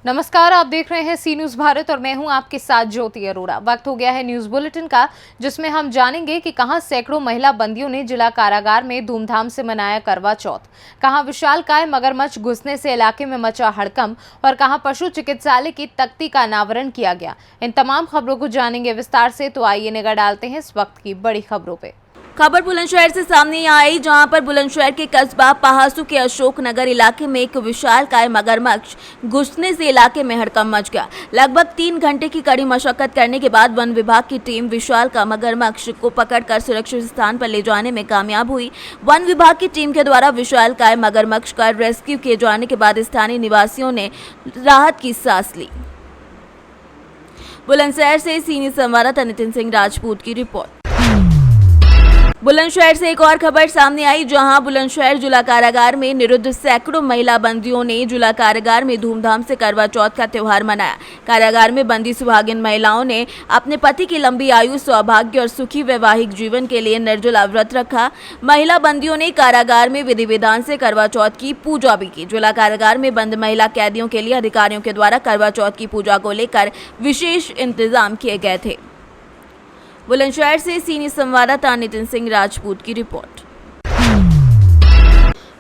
नमस्कार, आप देख रहे हैं सी न्यूज भारत और मैं हूं आपके साथ ज्योति अरोड़ा। वक्त हो गया है न्यूज बुलेटिन का, जिसमें हम जानेंगे कि कहां सैकड़ों महिला बंदियों ने जिला कारागार में धूमधाम से मनाया करवा चौथ, कहां विशालकाय मगरमच्छ घुसने से इलाके में मचा हड़कंप और कहां पशु चिकित्सालय की तख्ती का अनावरण किया गया। इन तमाम खबरों को जानेंगे विस्तार से, तो आइए निगाह डालते हैं इस वक्त की बड़ी खबरों पे। खबर बुलंदशहर से सामने आई, जहां पर बुलंदशहर के कस्बा पहासू के अशोकनगर इलाके में एक विशालकाय मगरमच्छ घुसने से इलाके में हड़कंप मच गया। लगभग 3 घंटे की कड़ी मशक्कत करने के बाद वन विभाग की टीम विशाल का मगरमच्छ को पकड़कर सुरक्षित स्थान पर ले जाने में कामयाब हुई। वन विभाग की टीम के द्वारा विशालकाय मगरमच्छ का रेस्क्यू किए जाने के बाद स्थानीय निवासियों ने राहत की सांस ली। बुलंदशहर से सीनियर संवाददाता नितिन सिंह राजपूत की रिपोर्ट। बुलंदशहर से एक और खबर सामने आई, जहां बुलंदशहर जिला कारागार में निरुद्ध सैकड़ों महिला बंदियों ने जिला कारागार में धूमधाम से करवा चौथ का त्योहार मनाया। कारागार में बंदी सुहागिन महिलाओं ने अपने पति की लंबी आयु, सौभाग्य और सुखी वैवाहिक जीवन के लिए निर्जला व्रत रखा। महिला बंदियों ने कारागार में विधि विधान से करवा चौथ की पूजा भी की। जिला कारागार में बंद महिला कैदियों के लिए अधिकारियों के द्वारा करवा चौथ की पूजा को लेकर विशेष इंतजाम किए गए थे। बुलंदशहर से सीनियर संवाददाता नितिन सिंह राजपूत की रिपोर्ट।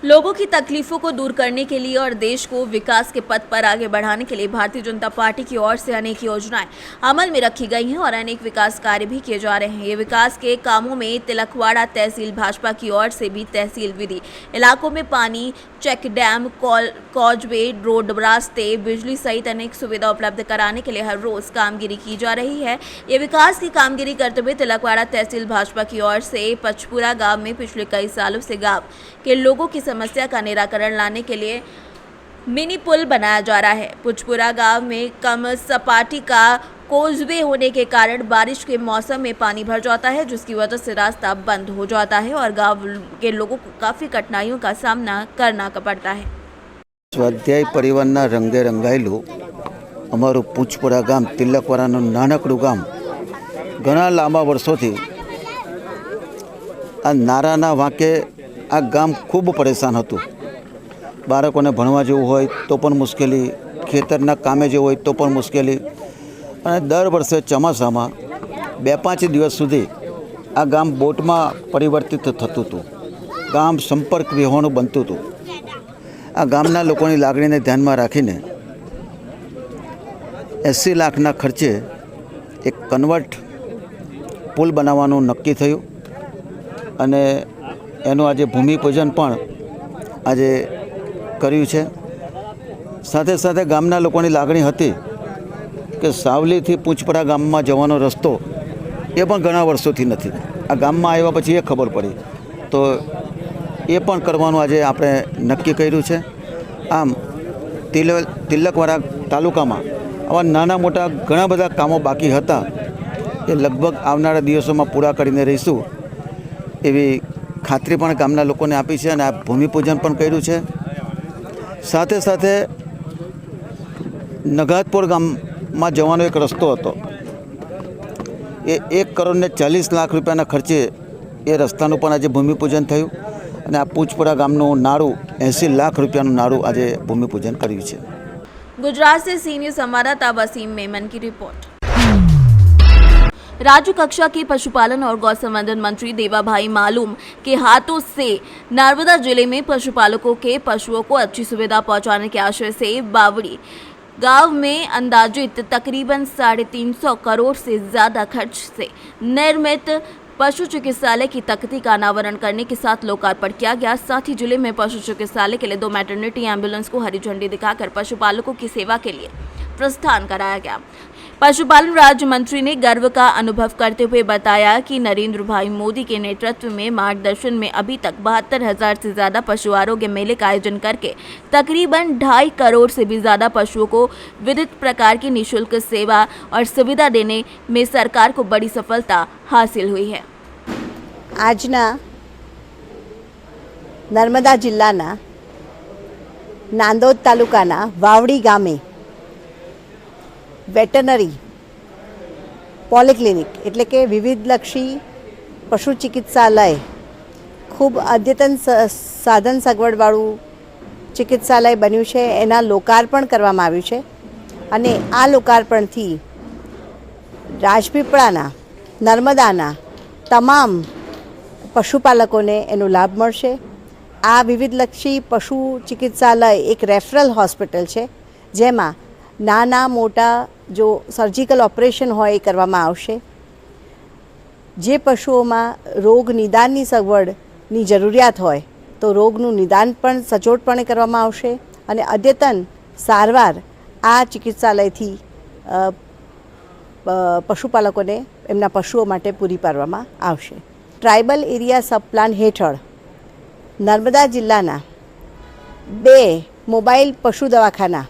लोगों की तकलीफों को दूर करने के लिए और देश को विकास के पथ पर आगे बढ़ाने के लिए भारतीय जनता पार्टी की ओर से अनेक योजनाएं अमल में रखी गई हैं और अनेक विकास कार्य भी किए जा रहे हैं। ये विकास के कामों में तिलकवाड़ा तहसील भाजपा की ओर से भी तहसील विधि इलाकों में पानी, चेक डैम, कॉजवे, रोड, रास्ते, बिजली सहित अनेक सुविधा उपलब्ध कराने के लिए हर रोज कामगिरी की जा रही है। ये विकास की कामगिरी करते हुए तिलकवाड़ा तहसील भाजपा की ओर से पचपुरा गांव में पिछले कई सालों से गांव के लोगों की समस्या का निराकरण लाने के लिए मिनी पुल बनाया जा रहा है। पुचपुरा गांव में कम सपाटी का कोजवे होने के कारण बारिश के मौसम में पानी भर जाता है, जिसकी वजह से रास्ता बंद हो जाता है और गांव के लोगों को काफ़ी कठिनाइयों का सामना करना पड़ता है। સ્વાધ્યાય પરિવારના રંગે રંગાયેલું અમારું પૂંછપુરા ગામ, તિલકવાડાનું નાનકડું ગામ, ઘણા લાંબા વર્ષોથી આ નારાના વાંકે આ ગામ ખૂબ પરેશાન હતું। બાળકોને ભણવા જેવું હોય તો પણ મુશ્કેલી, ખેતરના કામે જેવું હોય તો પણ મુશ્કેલી, અને દર વર્ષે ચોમાસામાં 2-5 દિવસ સુધી આ ગામ બોટમાં પરિવર્તિત થતું હતું। ગામ સંપર્ક વિહોણું બનતું હતું। આ ગામના લોકોની લાગણીને ધ્યાનમાં રાખીને 80 લાખના ખર્ચે એક કન્વર્ટ પુલ બનાવવાનું નક્કી થયું અને એનું આજે ભૂમિપૂજન પણ આજે કર્યું છે। સાથે સાથે ગામના લોકોની લાગણી હતી કે સાવલીથી પૂંછપરા ગામમાં જવાનો રસ્તો એ પણ ઘણા વર્ષોથી નથી। આ ગામમાં આવ્યા પછી એ ખબર પડી, તો એ પણ કરવાનું આજે આપણે નક્કી કર્યું છે। આમ તિલકવાડા તાલુકામાં આવા નાના મોટા ઘણા બધા કામો બાકી હતા, એ લગભગ આવનારા દિવસોમાં પૂરા કરીને રહીશું એવી ખાતરી પણ ગામના લોકોને આપી છે અને આ ભૂમિપૂજન પણ કર્યું છે। સાથે સાથે નગાતપુર ગામમાં જવાનો એક રસ્તો હતો, એ 1,40 લાખ રૂપિયાના ખર્ચે એ રસ્તાનું પણ આજે ભૂમિપૂજન થયું અને આ પૂંછપુરા ગામનું નાળું 80 લાખ રૂપિયાનું નાળું આજે ભૂમિપૂજન કર્યું છે। गुजरात से सीनियर संवाददाता वसीम मेमन की रिपोर्ट। राज्य कक्षा के पशुपालन और गौ संवर्धन मंत्री देवाभाई मालूम के हाथों से नर्मदा जिले में पशुपालकों के पशुओं को अच्छी सुविधा पहुंचाने के आशय से बावड़ी गांव में अंदाजित तकरीबन 350 करोड़ से ज्यादा खर्च से निर्मित पशु चिकित्सालय की तख्ती का अनावरण करने के साथ लोकार्पण किया गया। साथ ही जिले में पशु चिकित्सालय के लिए 2 मैटरनिटी एम्बुलेंस को हरी झंडी दिखाकर पशुपालकों की सेवा के लिए प्रस्थान कराया गया। पशुपालन राज्य मंत्री ने गर्व का अनुभव करते हुए बताया कि नरेंद्र भाई मोदी के नेतृत्व में मार्गदर्शन में अभी तक 72,000 से ज्यादा पशु आरोग्य मेले का आयोजन करके तकरीबन 2.5 करोड़ से भी ज्यादा पशुओं को विविध प्रकार की निःशुल्क सेवा और सुविधा देने में सरकार को बड़ी सफलता हासिल हुई है। આજના નર્મદા જિલ્લાના નાંદોદ તાલુકાના વાવડી ગામે વેટરનરી પોલિક્લિનિક એટલે કે વિવિધલક્ષી પશુ ચિકિત્સાલય, ખૂબ અદ્યતન સાધન સગવડવાળું ચિકિત્સાલય બન્યું છે। એના લોકાર્પણ કરવામાં આવ્યું છે। અને આ લોકાર્પણથી રાજપીપળાના નર્મદાના તમામ પશુપાલકોને એનો લાભ મળશે. આ વિવિધલક્ષી પશુ ચિકિત્સાલય એક રેફરલ હોસ્પિટલ છે, જેમાં નાના મોટા જો સર્જિકલ ઓપરેશન હોય એ કરવામાં આવશે. જે પશુઓમાં રોગ નિદાનની સગવડની જરૂરિયાત હોય તો રોગનું નિદાન પણ સચોટપણે કરવામાં આવશે અને અદ્યતન સારવાર આ ચિકિત્સાલયથી પશુપાલકોને એમના પશુઓ માટે પૂરી પાડવામાં આવશે. ટ્રાઇબલ એરિયા સબ પ્લાન હેઠળ નર્મદા જિલ્લાના 2 મોબાઈલ પશુ દવાખાના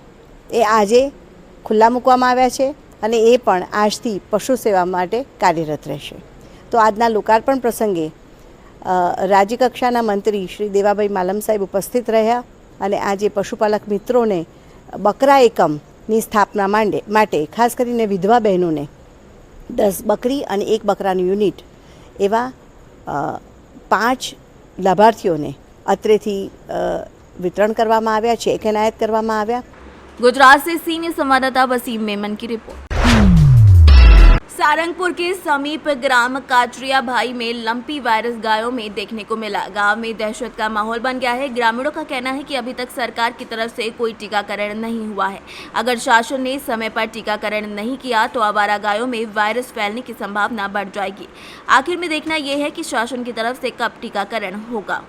એ આજે ખુલ્લા મૂકવામાં આવ્યા છે અને એ પણ આજથી પશુ સેવા માટે કાર્યરત રહેશે. તો આજના લોકાર્પણ પ્રસંગે રાજ્યકક્ષાના મંત્રી શ્રી દેવાભાઈ માલમ સાહેબ ઉપસ્થિત રહ્યા અને આજે પશુપાલક મિત્રોને બકરા એકમની સ્થાપના માટે ખાસ કરીને વિધવા બહેનોને 10 બકરી અને 1 બકરાનું યુનિટ એવા 5 લાભાર્થીઓને અત્રેથી વિતરણ કરવામાં આવ્યા, ચેક એનાયત કરવામાં આવ્યા. गुजरात से सीनियर संवाददाता वसीम मेमन की रिपोर्ट। सारंगपुर के समीप ग्राम काचरिया भाई में लंपी वायरस गायों में देखने को मिला। गांव में दहशत का माहौल बन गया है। ग्रामीणों का कहना है कि अभी तक सरकार की तरफ से कोई टीकाकरण नहीं हुआ है। अगर शासन ने समय पर टीकाकरण नहीं किया तो आवारा गायों में वायरस फैलने की संभावना बढ़ जाएगी। आखिर में देखना यह है कि शासन की तरफ से कब टीकाकरण होगा।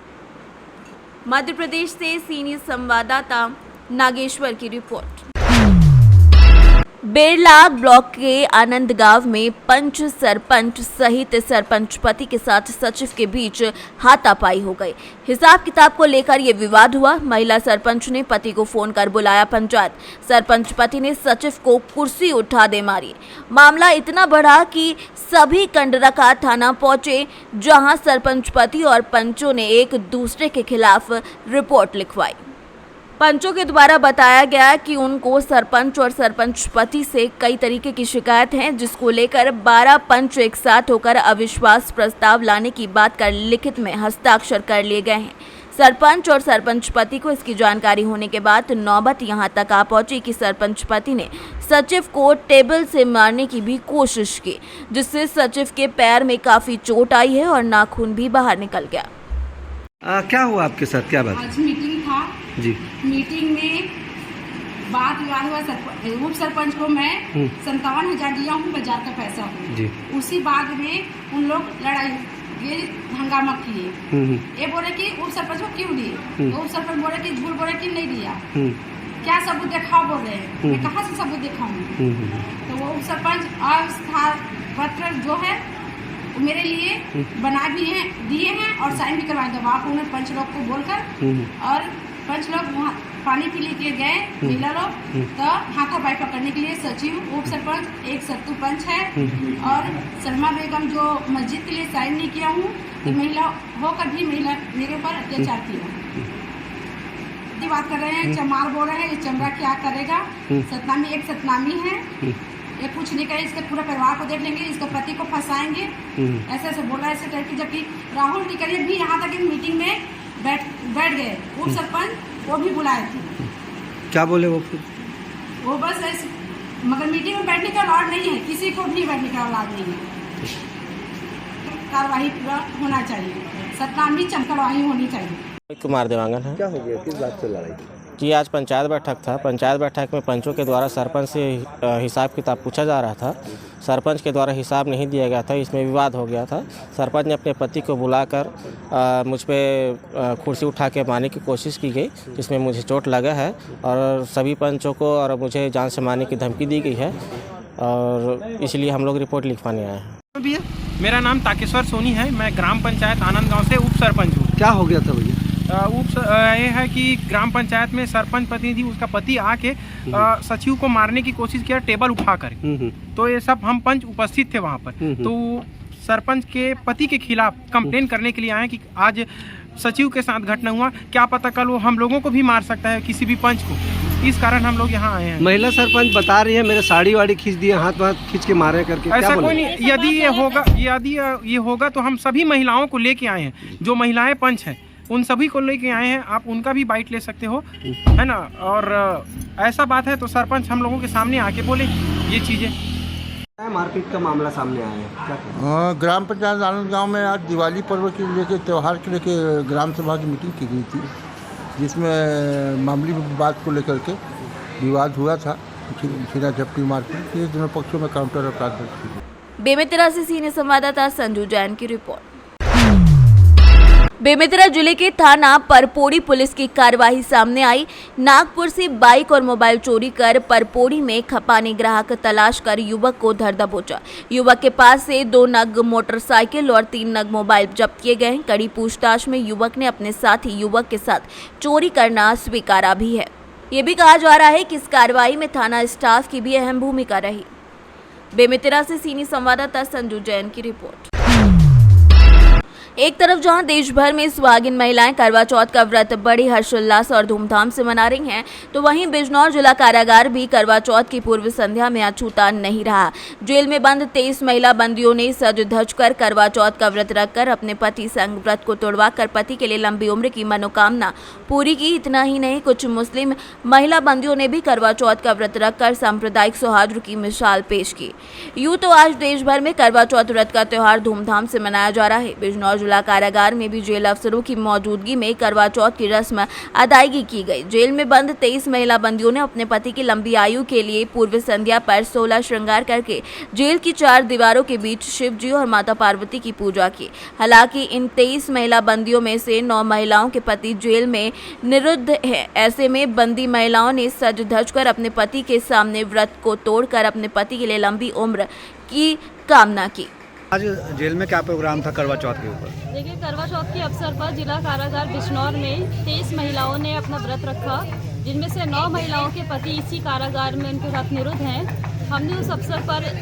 मध्य प्रदेश से सीनियर संवाददाता नागेश्वर की रिपोर्ट। बेरला ब्लॉक के आनंद गांव में पंच सरपंच सहित सरपंच पति के साथ सचिव के बीच हाथापाई हो गई। हिसाब किताब को लेकर ये विवाद हुआ। महिला सरपंच ने पति को फोन कर बुलाया पंचायत। सरपंच पति ने सचिव को कुर्सी उठा दे मारी। मामला इतना बढ़ा कि सभी कंडरका थाना पहुंचे, जहां सरपंच पति और पंचों ने एक दूसरे के खिलाफ रिपोर्ट लिखवाई। पंचों के द्वारा बताया गया कि उनको सरपंच और सरपंच पति से कई तरीके की शिकायत है, जिसको लेकर 12 पंच एक साथ होकर अविश्वास प्रस्ताव लाने की बात कर लिखित में हस्ताक्षर कर लिए गए हैं। सरपंच और सरपंच पति को इसकी जानकारी होने के बाद नौबत यहां तक आ पहुंची कि सरपंच पति ने सचिव को टेबल से मारने की भी कोशिश की, जिससे सचिव के पैर में काफी चोट आई है और नाखून भी बाहर निकल गया। क्या हुआ आपके साथ, क्या बात? आज मीटिंग था जी। मीटिंग में बात विवाद हुआ। उप सरपंच को मैं 57,000 दिया हूँ, बाजार का पैसा हूँ जी। उसी बाद में उन लोग लड़ाई ये हंगामा किए। ये बोले कि उप सरपंच को क्यों दिए, तो उप सरपंच बोले कि झूठ बोले कि नहीं दिया। क्या सबूत दिखाओ बोल रहे हैं। मैं कहाँ से सबूत दिखाऊंगी। तो वो उप सरपंच अस्थायी पत्र जो है मेरे लिए बना भी हैं, दिए हैं और साइन भी करवाए। तो वहाँ पर उन्होंने पंच लोग को बोलकर और पंच लोग वहाँ पानी पी के गए महिला लोग, तो हाथापाई पकड़ने के लिए सचिव, उप सरपंच, एक सत्तू पंच है और सलमा बेगम जो मस्जिद के लिए साइन नहीं किया हूँ, तो महिला होकर भी महिला मेरे ऊपर अत्याचार किया। बात कर रहे हैं, चमार बोल रहे हैं, ये चमड़ा क्या करेगा। सतनामी एक सतनामी है, ये कुछ नहीं करे, इसके पूरे परिवार को देख लेंगे, इसके पति को फंसाएंगे, ऐसे ऐसे बोला ऐसे करके। जबकि राहुल टिकरिया भी यहाँ तक इन मीटिंग में बैठ गए। उप सरपंच वो भी बुलाए थे। क्या बोले वो फिर? वो बस ऐसे, मगर मीटिंग में बैठने का अलाउड नहीं है, किसी को भी बैठने का अलाउड नहीं है। कार्रवाई पूरा होना चाहिए, सतनामी कार्रवाई होनी चाहिए। कुमार देवांगन है। क्या हो गया, किस बात से लड़ाई थी? जी, आज पंचायत बैठक था। पंचायत बैठक में पंचों के द्वारा सरपंच से हिसाब किताब पूछा जा रहा था। सरपंच के द्वारा हिसाब नहीं दिया गया था, इसमें विवाद हो गया था। सरपंच ने अपने पति को बुलाकर मुझ पे कुर्सी उठा के मारने की कोशिश की गई, जिसमें मुझे चोट लगा है और सभी पंचों को और मुझे जान से मारने की धमकी दी गई है और इसलिए हम लोग रिपोर्ट लिखवाने आए हैं। मेरा नाम ताकेश्वर सोनी है। मैं ग्राम पंचायत आनंद गांव से उप सरपंच हूँ। क्या हो गया था भैया? ये है कि ग्राम पंचायत में सरपंच प्रतिनिधि उसका पति आके सचिव को मारने की कोशिश किया टेबल उठा कर। तो ये सब हम पंच उपस्थित थे वहाँ पर। तो सरपंच के पति के खिलाफ कंप्लेन करने के लिए आए कि आज सचिव के साथ घटना हुआ, क्या पता कल वो हम लोगों को भी मार सकता है, किसी भी पंच को। इस कारण हम लोग यहाँ आए हैं। महिला सरपंच बता रही है मेरे साड़ी वाड़ी खींच दिए, हाथ वाथ खींच के मारे करके। ऐसा कोई नहीं। यदि ये होगा तो हम सभी महिलाओं को लेके आए हैं। जो महिलाएं पंच हैं उन सभी को लेके आए हैं, आप उनका भी बाइट ले सकते हो, है ना। और ऐसा बात है तो सरपंच हम लोगों के सामने आके बोले ये चीज़ें। मारपीट का मामला सामने आया है, क्या कहें? हाँ, ग्राम पंचायत आनंद गांव में आज दिवाली पर्व के लेके त्यौहार के लेके ग्राम सभा की मीटिंग की गई थी, जिसमें मामूली बात को लेकर के विवाद हुआ था, छीना झपटी मारपीट। ये दोनों पक्षों में काउंटर अपराध दर्ज किए। बेमेतरा से सीनियर संवाददाता संजू जैन की रिपोर्ट। बेमेतरा जिले के थाना परपोड़ी पुलिस की कार्रवाई सामने आई। नागपुर से बाइक और मोबाइल चोरी कर परपोड़ी में खपाने ग्राहक तलाश कर युवक को धर दबोचा। युवक के पास से 2 नग मोटरसाइकिल और 3 नग मोबाइल जब्त किए गए। कड़ी पूछताछ में युवक ने अपने साथी युवक के साथ चोरी करना स्वीकारा भी है। ये भी कहा जा रहा है कि इस कार्रवाई में थाना स्टाफ की भी अहम भूमिका रही। बेमेतरा से सीनियर संवाददाता संजू जैन की रिपोर्ट। एक तरफ जहां देश भर में सुहागिन महिलाएं करवा चौथ का व्रत बड़े हर्षोल्लास और धूमधाम से मना रही हैं, तो वहीं बिजनौर जिला कारागार भी करवा चौथ की पूर्व संध्या में अछूता नहीं रहा। जेल में बंद 23 महिला बंदियों ने सज धज कर करवा चौथ का व्रत रखकर अपने पति संग व्रत को तोड़वा कर पति के लिए लंबी उम्र की मनोकामना पूरी की। इतना ही नहीं, कुछ मुस्लिम महिला बंदियों ने भी करवा चौथ का व्रत रखकर सांप्रदायिक सौहार्द की मिसाल पेश की। यूं तो आज देश भर में करवा चौथ व्रत का त्योहार धूमधाम से मनाया जा रहा है। बिजनौर जिला कारागार में भी जेल अफसरों की मौजूदगी में करवा चौथ की रस्म अदायगी की गई। जेल में बंद 23 महिला बंदियों ने अपने पति की लंबी आयु के लिए पूर्व संध्या पर 16 श्रृंगार करके जेल की 4 दीवारों के बीच शिव जी और माता पार्वती की पूजा की। हालांकि इन 23 महिला बंदियों में से 9 महिलाओं के पति जेल में निरुद्ध है। ऐसे में बंदी महिलाओं ने सज धज कर अपने पति के सामने व्रत को तोड़कर अपने पति के लिए लंबी उम्र की कामना की। आज जेल में क्या प्रोग्राम था करवा चौथ के ऊपर? देखिए, करवा चौथ के अवसर पर जिला कारागार बिजनौर में 23 महिलाओं ने अपना व्रत रखा, जिनमें से 9 महिलाओं के पति इसी कारागार में उनके साथ निरुद्ध हैं। हमने उस अवसर पर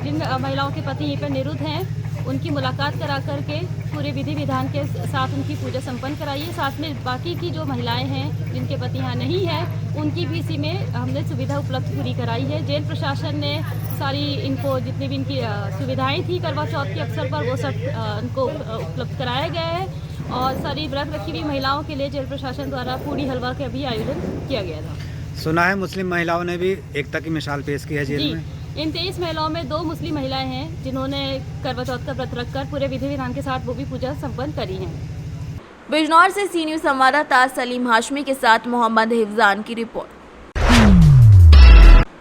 जिन महिलाओं के पति यहीं पर निरुद्ध हैं उनकी मुलाकात करा करके पूरे विधि विधान के साथ उनकी पूजा संपन्न कराई है। साथ में बाकी की जो महिलाएं हैं जिनके पति यहाँ नहीं हैं, उनकी भी इसी में हमने सुविधा उपलब्ध पूरी कराई है। जेल प्रशासन ने सारी इनको जितनी भी इनकी सुविधाएं थी करवा चौथ के अवसर पर वो सब उनको उपलब्ध कराया गया है। और सारी व्रत रखी हुई महिलाओं के लिए जेल प्रशासन द्वारा पूरी हलवा का भी आयोजन किया गया था। सुना है मुस्लिम महिलाओं ने भी एकता की मिसाल पेश की है जेल में। इन 23 महिलाओं में 2 मुस्लिम महिलाएं हैं जिन्होंने करवा चौथ का व्रत रखकर पूरे विधि विधान के साथ वो भी पूजा संपन्न करी है। बिजनौर से सीनियर संवाददाता सलीम हाशमी के साथ मोहम्मद हिफजान की रिपोर्ट।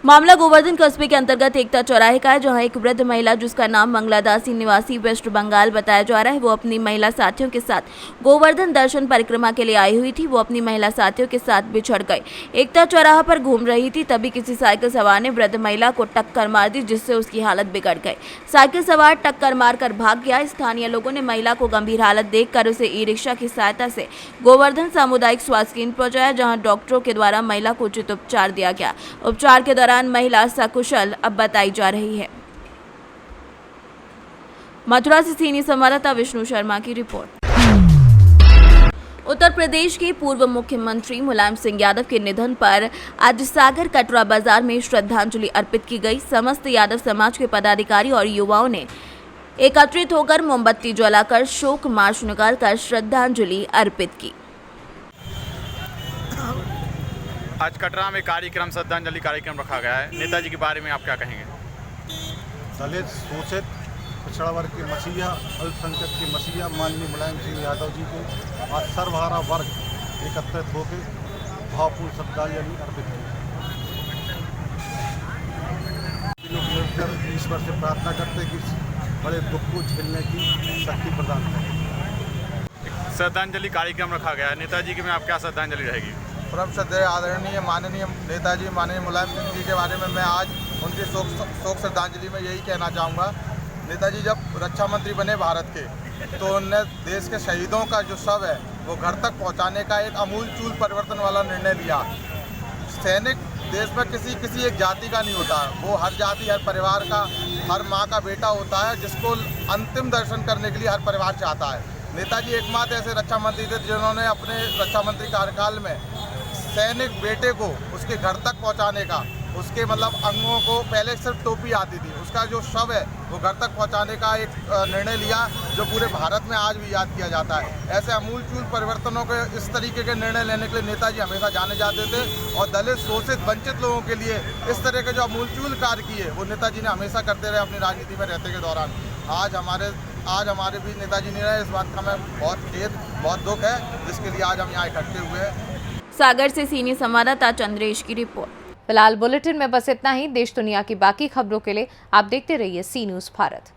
मामला गोवर्धन कस्बे के अंतर्गत एकता चौराहे का है, जहां एक वृद्ध महिला जिसका नाम मंगलादासी निवासी वेस्ट बंगाल बताया जा रहा है, वो अपनी महिला साथियों के साथ गोवर्धन दर्शन परिक्रमा के लिए आई हुई थी। वो अपनी महिला साथियों के साथ बिछड़ गई। एकता चौराहा पर घूम रही थी, तभी किसी साइकिल सवार ने वृद्ध महिला को टक्कर मार दी, जिससे उसकी हालत बिगड़ गई। साइकिल सवार टक्कर मारकर भाग गया। स्थानीय लोगों ने महिला को गंभीर हालत देखकर उसे ई रिक्शा की सहायता से गोवर्धन सामुदायिक स्वास्थ्य केंद्र पहुंचाया, जहां डॉक्टरों के द्वारा महिला को उचित उपचार दिया गया। उपचार के दौरान महिला सकुशल अब बताई जा रही है। मथुरा से सीनियर संवाददाता विष्णु शर्मा की रिपोर्ट। उत्तर प्रदेश के पूर्व मुख्यमंत्री मुलायम सिंह यादव के निधन पर आज सागर कटरा बाजार में श्रद्धांजलि अर्पित की गई। समस्त यादव समाज के पदाधिकारी और युवाओं ने एकत्रित होकर मोमबत्ती जलाकर शोक मार्च निकालकर श्रद्धांजलि अर्पित की। आज कटरा में कार्यक्रम श्रद्धांजलि कार्यक्रम रखा गया है। नेताजी के बारे में आप क्या कहेंगे? दलित शोषित पिछड़ा वर्ग के मसीहा, अल्पसंख्यक के मसीहा माननीय मुलायम सिंह यादव जी को आज सर्वहारा वर्ग एकत्रित होकर भावपूर्ण श्रद्धांजलि अर्पित की। लोग मिलकर ईश्वर से प्रार्थना करते कि बड़े दुख को झेलने की शक्ति प्रदान करें। श्रद्धांजलि कार्यक्रम रखा गया है, नेताजी के में आप क्या श्रद्धांजलि रहेगी? परम श्रद्धेय आदरणीय माननीय नेताजी माननीय मुलायम सिंह जी के बारे में मैं आज उनकी शोक श्रद्धांजलि में यही कहना चाहूँगा। नेताजी जब रक्षा मंत्री बने भारत के, तो उनने देश के शहीदों का जो शव है वो घर तक पहुँचाने का एक अमूलचूल परिवर्तन वाला निर्णय लिया। सैनिक देश में किसी एक जाति का नहीं होता, वो हर जाति हर परिवार का, हर माँ का बेटा होता है, जिसको अंतिम दर्शन करने के लिए हर परिवार चाहता है। नेताजी एकमात्र ऐसे रक्षा मंत्री थे जिन्होंने अपने रक्षा मंत्री कार्यकाल में सैनिक बेटे को उसके घर तक पहुंचाने का उसके मतलब अंगों को पहले सिर्फ टोपी आती थी, उसका जो शव है वो घर तक पहुंचाने का एक निर्णय लिया, जो पूरे भारत में आज भी याद किया जाता है। ऐसे अमूलचूल परिवर्तनों के इस तरीके के निर्णय लेने के लिए नेताजी हमेशा जाने जाते थे और दलित, शोषित, वंचित लोगों के लिए इस तरह के जो अमूलचूल कार्य किए वो नेताजी ने हमेशा करते रहे अपनी राजनीति में रहते के दौरान। आज हमारे भी नेताजी नहीं रहे, इस बात का मैं बहुत खेद, बहुत दुख है, जिसके लिए आज हम यहाँ इकट्ठे हुए हैं। सागर से सीनियर संवाददाता चंद्रेश की रिपोर्ट। फिलहाल बुलेटिन में बस इतना ही। देश दुनिया की बाकी खबरों के लिए आप देखते रहिए सी न्यूज़ भारत।